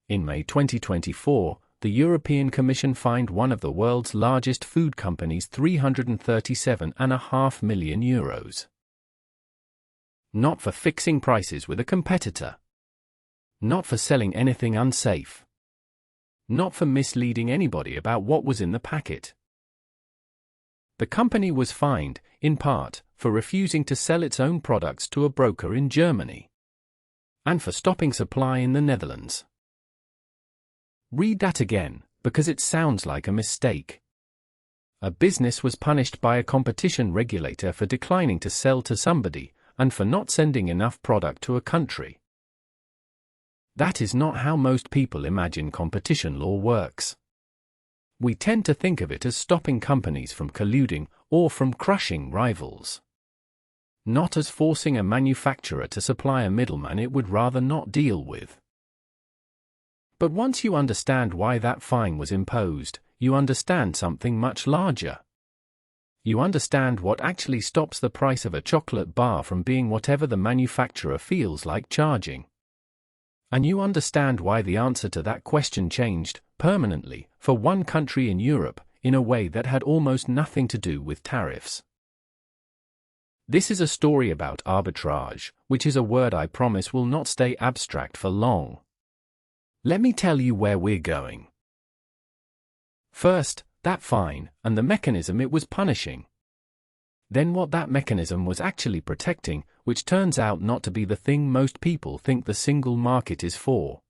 In May 2024, the European Commission fined one of the world's largest food companies €337.5 million. Not for fixing prices with a competitor. Not for selling anything unsafe. Not for misleading anybody about what was in the packet. The company was fined, in part, for refusing to sell its own products to a broker in Germany. And for stopping supply in the Netherlands. Read that again, because it sounds like a mistake. A business was punished by a competition regulator for declining to sell to somebody, and for not sending enough product to a country. That is not how most people imagine competition law works. We tend to think of it as stopping companies from colluding, or from crushing rivals. Not as forcing a manufacturer to supply a middleman it would rather not deal with. But once you understand why that fine was imposed, you understand something much larger. You understand what actually stops the price of a chocolate bar from being whatever the manufacturer feels like charging. And you understand why the answer to that question changed, permanently, for one country in Europe, in a way that had almost nothing to do with tariffs. This is a story about arbitrage, which is a word I promise will not stay abstract for long. Let me tell you where we're going. First, that fine, and the mechanism it was punishing. Then what that mechanism was actually protecting, which turns out not to be the thing most people think the single market is for.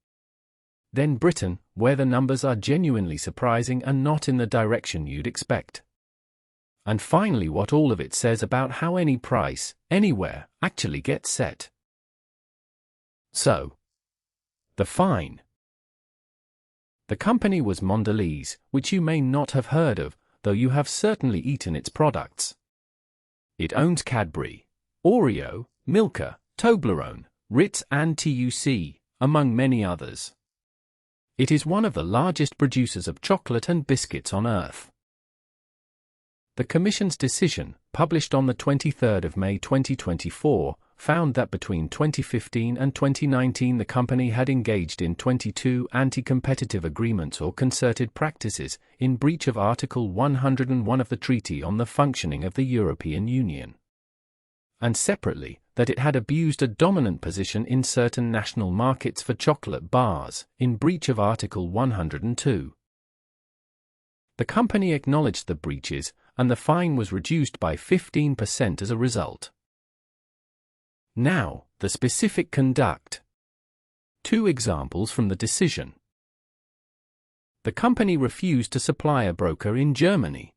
Then Britain, where the numbers are genuinely surprising and not in the direction you'd expect. And finally what all of it says about how any price, anywhere, actually gets set. So, the fine. The company was Mondelēz, which you may not have heard of, though you have certainly eaten its products. It owns Cadbury, Oreo, Milka, Toblerone, Ritz and TUC, among many others. It is one of the largest producers of chocolate and biscuits on earth. The Commission's decision, published on the 23rd of May 2024, found that between 2015 and 2019 the company had engaged in 22 anti-competitive agreements or concerted practices, in breach of Article 101 of the Treaty on the Functioning of the European Union. And separately, that it had abused a dominant position in certain national markets for chocolate bars, in breach of Article 102. The company acknowledged the breaches, and the fine was reduced by 15% as a result. Now, the specific conduct. 2 examples from the decision. The company refused to supply a broker in Germany.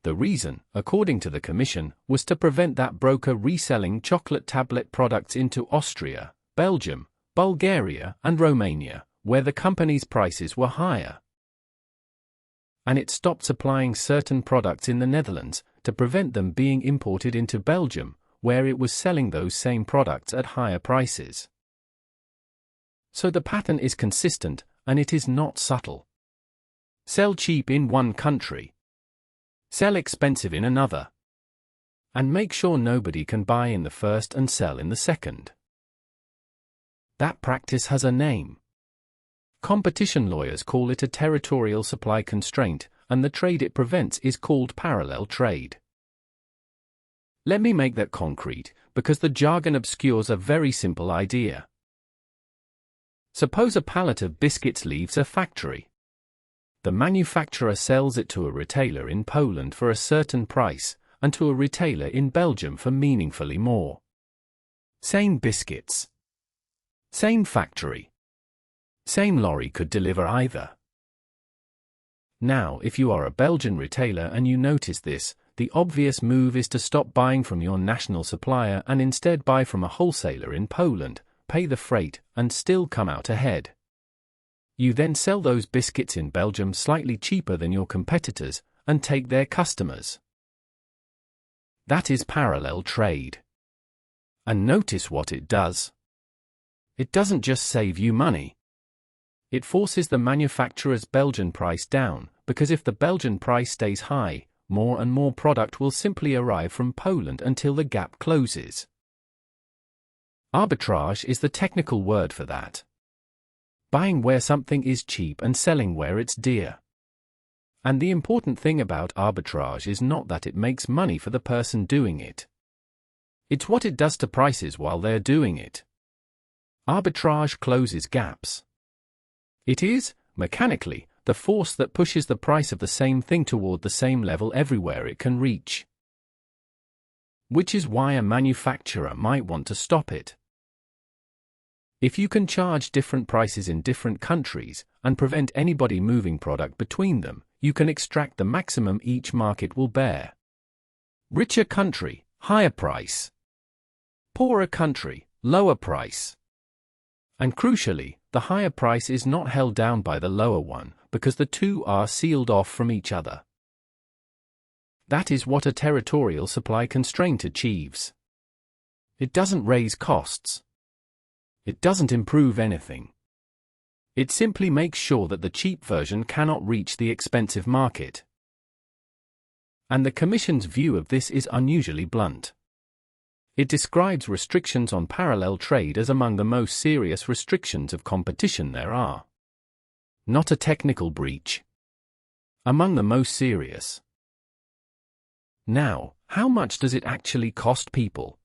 The reason, according to the Commission, was to prevent that broker reselling chocolate tablet products into Austria, Belgium, Bulgaria, and Romania, where the company's prices were higher. And it stopped supplying certain products in the Netherlands, to prevent them being imported into Belgium, where it was selling those same products at higher prices. So the pattern is consistent, and it is not subtle. Sell cheap in one country. Sell expensive in another. And make sure nobody can buy in the first and sell in the second. That practice has a name. Competition lawyers call it a territorial supply constraint, and the trade it prevents is called parallel trade. Let me make that concrete, because the jargon obscures a very simple idea. Suppose a pallet of biscuits leaves a factory. The manufacturer sells it to a retailer in Poland for a certain price, and to a retailer in Belgium for meaningfully more. Same biscuits. Same factory. Same lorry could deliver either. Now, if you are a Belgian retailer and you notice this, the obvious move is to stop buying from your national supplier and instead buy from a wholesaler in Poland, pay the freight, and still come out ahead. You then sell those biscuits in Belgium slightly cheaper than your competitors, and take their customers. That is parallel trade. And notice what it does. It doesn't just save you money. It forces the manufacturer's Belgian price down, because if the Belgian price stays high, more and more product will simply arrive from Poland until the gap closes. Arbitrage is the technical word for that. Buying where something is cheap and selling where it's dear. And the important thing about arbitrage is not that it makes money for the person doing it. It's what it does to prices while they're doing it. Arbitrage closes gaps. It is, mechanically, the force that pushes the price of the same thing toward the same level everywhere it can reach. Which is why a manufacturer might want to stop it. If you can charge different prices in different countries, and prevent anybody moving product between them, you can extract the maximum each market will bear. Richer country, higher price. Poorer country, lower price. And crucially, the higher price is not held down by the lower one, because the two are sealed off from each other. That is what a territorial supply constraint achieves. It doesn't raise costs. It doesn't improve anything. It simply makes sure that the cheap version cannot reach the expensive market. And the Commission's view of this is unusually blunt. It describes restrictions on parallel trade as among the most serious restrictions of competition there are. Not a technical breach. Among the most serious. Now, how much does it actually cost people?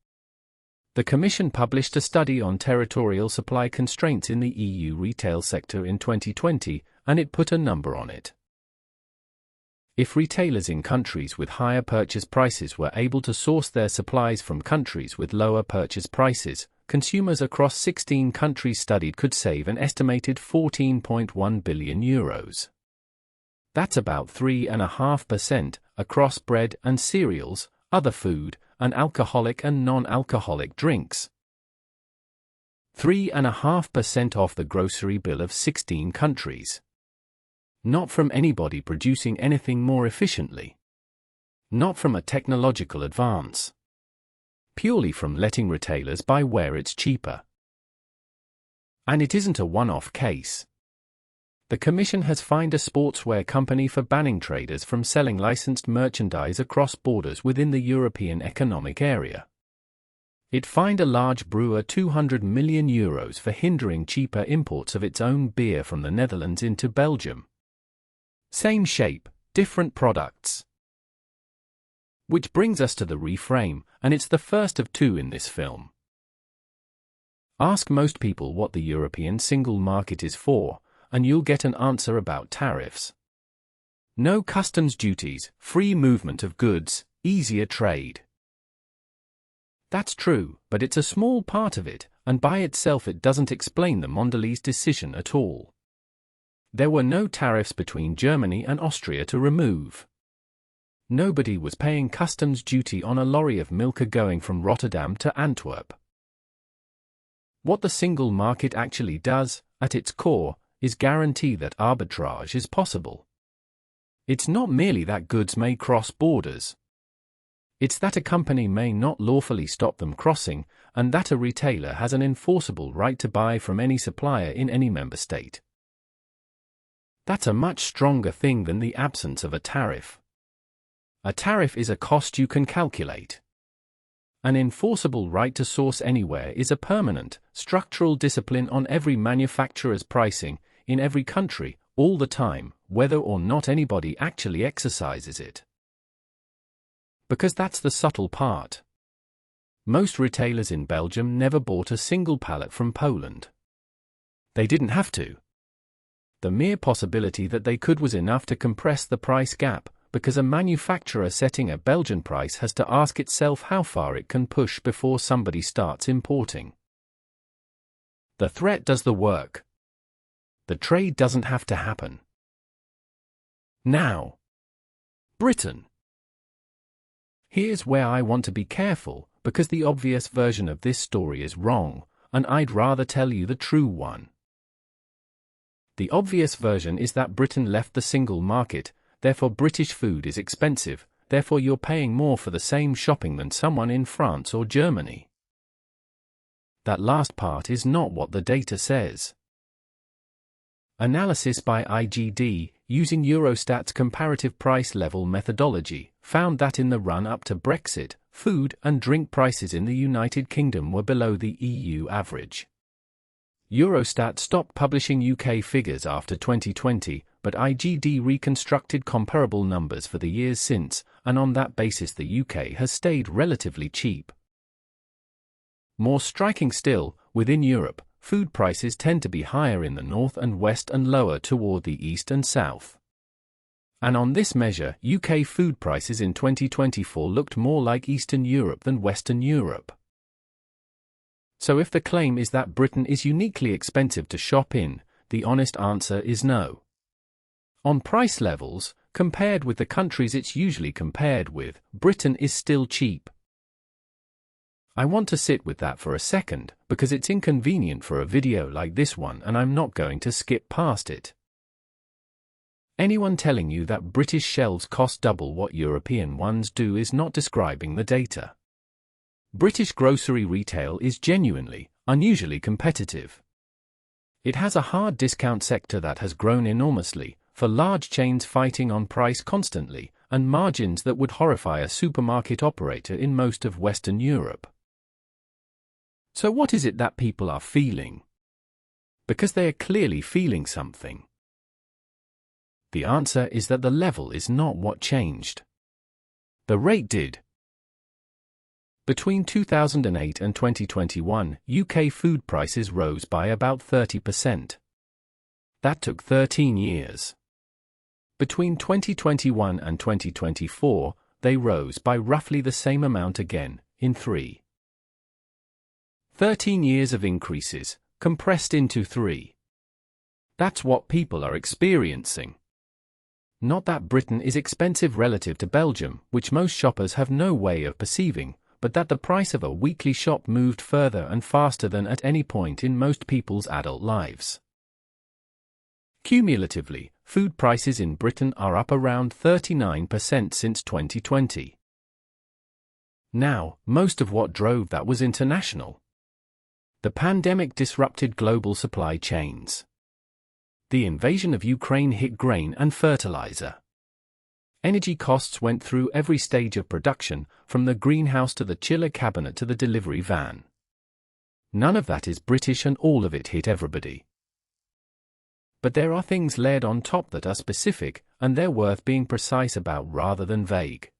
The Commission published a study on territorial supply constraints in the EU retail sector in 2020, and it put a number on it. If retailers in countries with higher purchase prices were able to source their supplies from countries with lower purchase prices, consumers across 16 countries studied could save an estimated €14.1 billion. That's about 3.5% across bread and cereals, other food, and alcoholic and non-alcoholic drinks. 3.5% off the grocery bill of 16 countries. Not from anybody producing anything more efficiently. Not from a technological advance. Purely from letting retailers buy where it's cheaper. And it isn't a one-off case. The Commission has fined a sportswear company for banning traders from selling licensed merchandise across borders within the European Economic Area. It fined a large brewer €200 million for hindering cheaper imports of its own beer from the Netherlands into Belgium. Same shape, different products. Which brings us to the reframe, and it's the first of two in this film. Ask most people what the European single market is for, and you'll get an answer about tariffs. No customs duties, free movement of goods, easier trade. That's true, but it's a small part of it, and by itself it doesn't explain the Mondelēz decision at all. There were no tariffs between Germany and Austria to remove. Nobody was paying customs duty on a lorry of milk going from Rotterdam to Antwerp. What the single market actually does, at its core, is guarantee that arbitrage is possible. It's not merely that goods may cross borders. It's that a company may not lawfully stop them crossing, and that a retailer has an enforceable right to buy from any supplier in any member state. That's a much stronger thing than the absence of a tariff. A tariff is a cost you can calculate. An enforceable right to source anywhere is a permanent, structural discipline on every manufacturer's pricing, in every country, all the time, whether or not anybody actually exercises it. Because that's the subtle part. Most retailers in Belgium never bought a single pallet from Poland. They didn't have to. The mere possibility that they could was enough to compress the price gap, because a manufacturer setting a Belgian price has to ask itself how far it can push before somebody starts importing. The threat does the work. The trade doesn't have to happen. Now, Britain. Here's where I want to be careful, because the obvious version of this story is wrong, and I'd rather tell you the true one. The obvious version is that Britain left the single market, therefore British food is expensive, therefore you're paying more for the same shopping than someone in France or Germany. That last part is not what the data says. Analysis by IGD, using Eurostat's comparative price level methodology, found that in the run-up to Brexit, food and drink prices in the United Kingdom were below the EU average. Eurostat stopped publishing UK figures after 2020, but IGD reconstructed comparable numbers for the years since, and on that basis the UK has stayed relatively cheap. More striking still, within Europe, food prices tend to be higher in the north and west and lower toward the east and south. And on this measure, UK food prices in 2024 looked more like Eastern Europe than Western Europe. So if the claim is that Britain is uniquely expensive to shop in, the honest answer is no. On price levels, compared with the countries it's usually compared with, Britain is still cheap. I want to sit with that for a second, because it's inconvenient for a video like this one and I'm not going to skip past it. Anyone telling you that British shelves cost double what European ones do is not describing the data. British grocery retail is genuinely, unusually competitive. It has a hard discount sector that has grown enormously, for large chains fighting on price constantly, and margins that would horrify a supermarket operator in most of Western Europe. So what is it that people are feeling? Because they are clearly feeling something. The answer is that the level is not what changed. The rate did. Between 2008 and 2021, UK food prices rose by about 30%. That took 13 years. Between 2021 and 2024, they rose by roughly the same amount again, in 13 years of increases, compressed into 3. That's what people are experiencing. Not that Britain is expensive relative to Belgium, which most shoppers have no way of perceiving, but that the price of a weekly shop moved further and faster than at any point in most people's adult lives. Cumulatively, food prices in Britain are up around 39% since 2020. Now, most of what drove that was international. The pandemic disrupted global supply chains. The invasion of Ukraine hit grain and fertilizer. Energy costs went through every stage of production, from the greenhouse to the chiller cabinet to the delivery van. None of that is British and all of it hit everybody. But there are things layered on top that are specific, and they're worth being precise about rather than vague.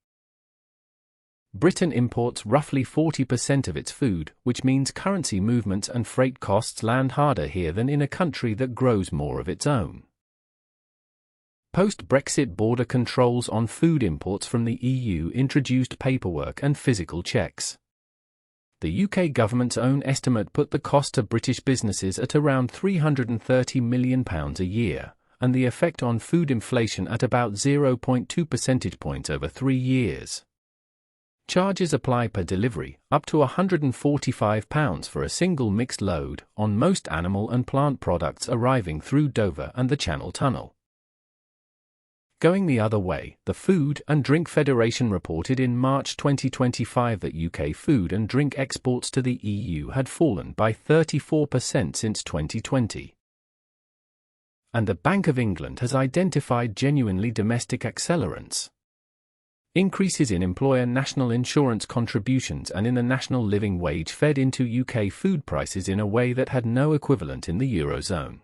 Britain imports roughly 40% of its food, which means currency movements and freight costs land harder here than in a country that grows more of its own. Post-Brexit border controls on food imports from the EU introduced paperwork and physical checks. The UK government's own estimate put the cost to British businesses at around £330 million a year, and the effect on food inflation at about 0.2 percentage points over 3 years. Charges apply per delivery, up to £145 for a single mixed load, on most animal and plant products arriving through Dover and the Channel Tunnel. Going the other way, the Food and Drink Federation reported in March 2025 that UK food and drink exports to the EU had fallen by 34% since 2020. And the Bank of England has identified genuinely domestic accelerants. Increases in employer national insurance contributions and in the national living wage fed into UK food prices in a way that had no equivalent in the Eurozone.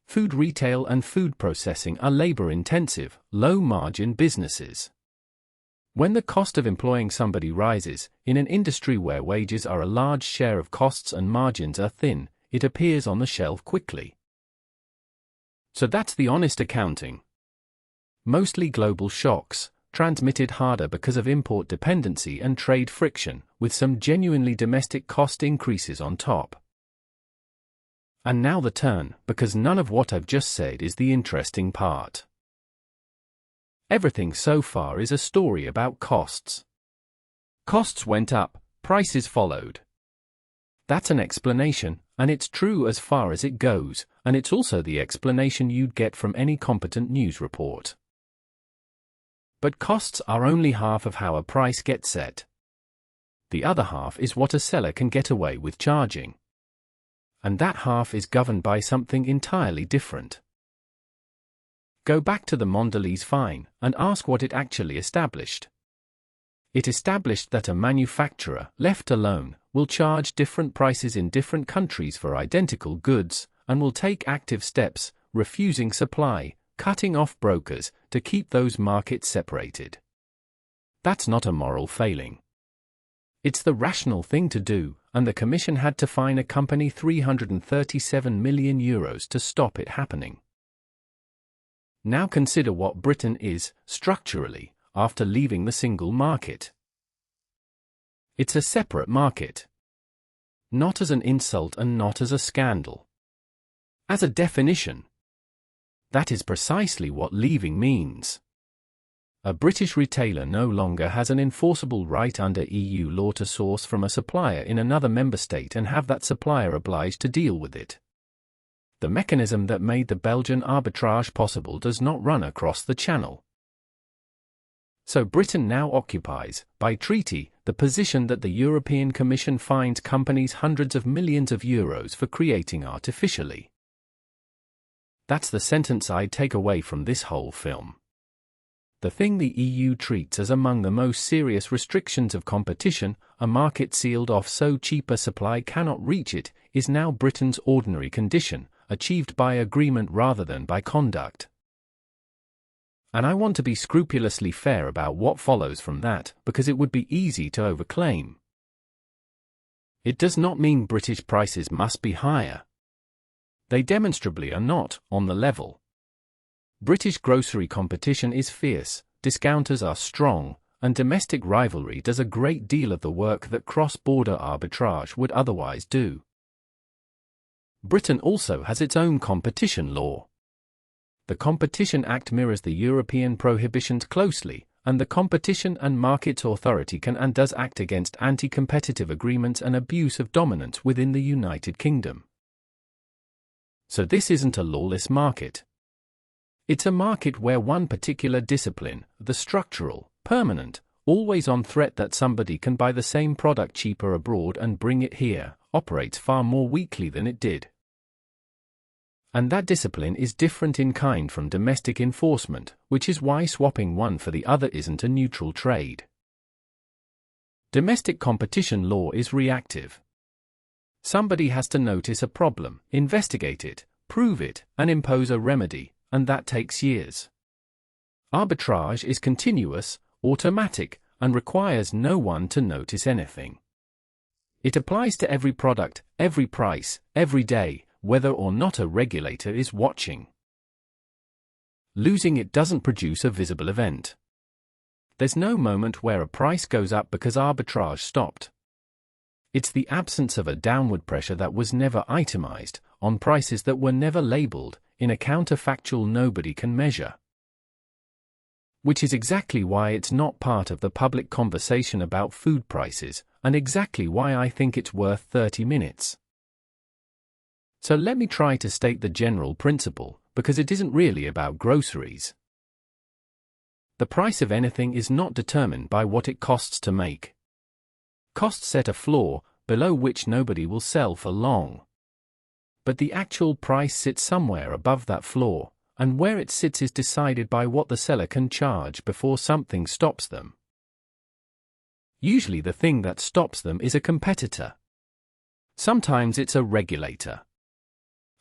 Food retail and food processing are labor-intensive, low-margin businesses. When the cost of employing somebody rises, in an industry where wages are a large share of costs and margins are thin, it appears on the shelf quickly. So that's the honest accounting. Mostly global shocks, transmitted harder because of import dependency and trade friction, with some genuinely domestic cost increases on top. And now the turn, because none of what I've just said is the interesting part. Everything so far is a story about costs. Costs went up, prices followed. That's an explanation, and it's true as far as it goes, and it's also the explanation you'd get from any competent news report. But costs are only half of how a price gets set. The other half is what a seller can get away with charging. And that half is governed by something entirely different. Go back to the Mondelēz fine and ask what it actually established. It established that a manufacturer, left alone, will charge different prices in different countries for identical goods, and will take active steps, refusing supply, cutting off brokers, to keep those markets separated. That's not a moral failing. It's the rational thing to do, and the Commission had to fine a company €337 million to stop it happening. Now consider what Britain is, structurally, after leaving the single market. It's a separate market. Not as an insult and not as a scandal. As a definition. That is precisely what leaving means. A British retailer no longer has an enforceable right under EU law to source from a supplier in another member state and have that supplier obliged to deal with it. The mechanism that made the Belgian arbitrage possible does not run across the Channel. So Britain now occupies, by treaty, the position that the European Commission fines companies hundreds of millions of euros for creating artificially. That's the sentence I'd take away from this whole film. The thing the EU treats as among the most serious restrictions of competition, a market sealed off so cheaper supply cannot reach it, is now Britain's ordinary condition, achieved by agreement rather than by conduct. And I want to be scrupulously fair about what follows from that, because it would be easy to overclaim. It does not mean British prices must be higher. They demonstrably are not, on the level. British grocery competition is fierce, discounters are strong, and domestic rivalry does a great deal of the work that cross-border arbitrage would otherwise do. Britain also has its own competition law. The Competition Act mirrors the European prohibitions closely, and the Competition and Markets Authority can and does act against anti-competitive agreements and abuse of dominance within the United Kingdom. So this isn't a lawless market. It's a market where one particular discipline, the structural, permanent, always-on threat that somebody can buy the same product cheaper abroad and bring it here, operates far more weakly than it did. And that discipline is different in kind from domestic enforcement, which is why swapping one for the other isn't a neutral trade. Domestic competition law is reactive. Somebody has to notice a problem, investigate it, prove it, and impose a remedy, and that takes years. Arbitrage is continuous, automatic, and requires no one to notice anything. It applies to every product, every price, every day, whether or not a regulator is watching. Losing it doesn't produce a visible event. There's no moment where a price goes up because arbitrage stopped. It's the absence of a downward pressure that was never itemized, on prices that were never labeled, in a counterfactual nobody can measure. Which is exactly why it's not part of the public conversation about food prices, and exactly why I think it's worth 30 minutes. So let me try to state the general principle, because it isn't really about groceries. The price of anything is not determined by what it costs to make. Costs set a floor, below which nobody will sell for long. But the actual price sits somewhere above that floor, and where it sits is decided by what the seller can charge before something stops them. Usually the thing that stops them is a competitor. Sometimes it's a regulator.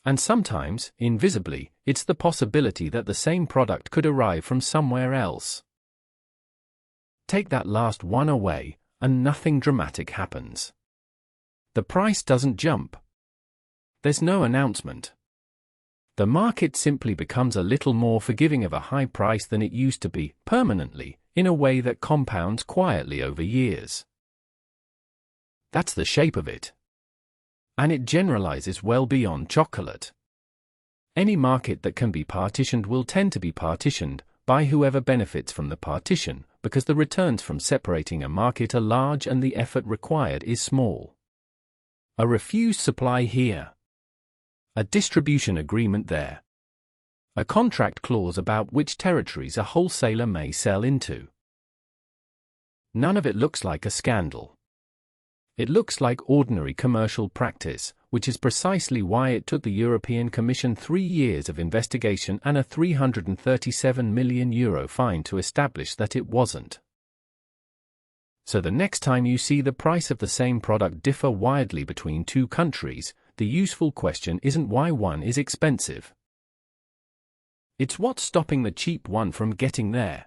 And sometimes, invisibly, it's the possibility that the same product could arrive from somewhere else. Take that last one away, and nothing dramatic happens. The price doesn't jump. There's no announcement. The market simply becomes a little more forgiving of a high price than it used to be, permanently, in a way that compounds quietly over years. That's the shape of it. And it generalizes well beyond chocolate. Any market that can be partitioned will tend to be partitioned by whoever benefits from the partition, because the returns from separating a market are large and the effort required is small. A refused supply here. A distribution agreement there. A contract clause about which territories a wholesaler may sell into. None of it looks like a scandal. It looks like ordinary commercial practice, which is precisely why it took the European Commission 3 years of investigation and a €337 million fine to establish that it wasn't. So the next time you see the price of the same product differ widely between two countries, the useful question isn't why one is expensive. It's what's stopping the cheap one from getting there.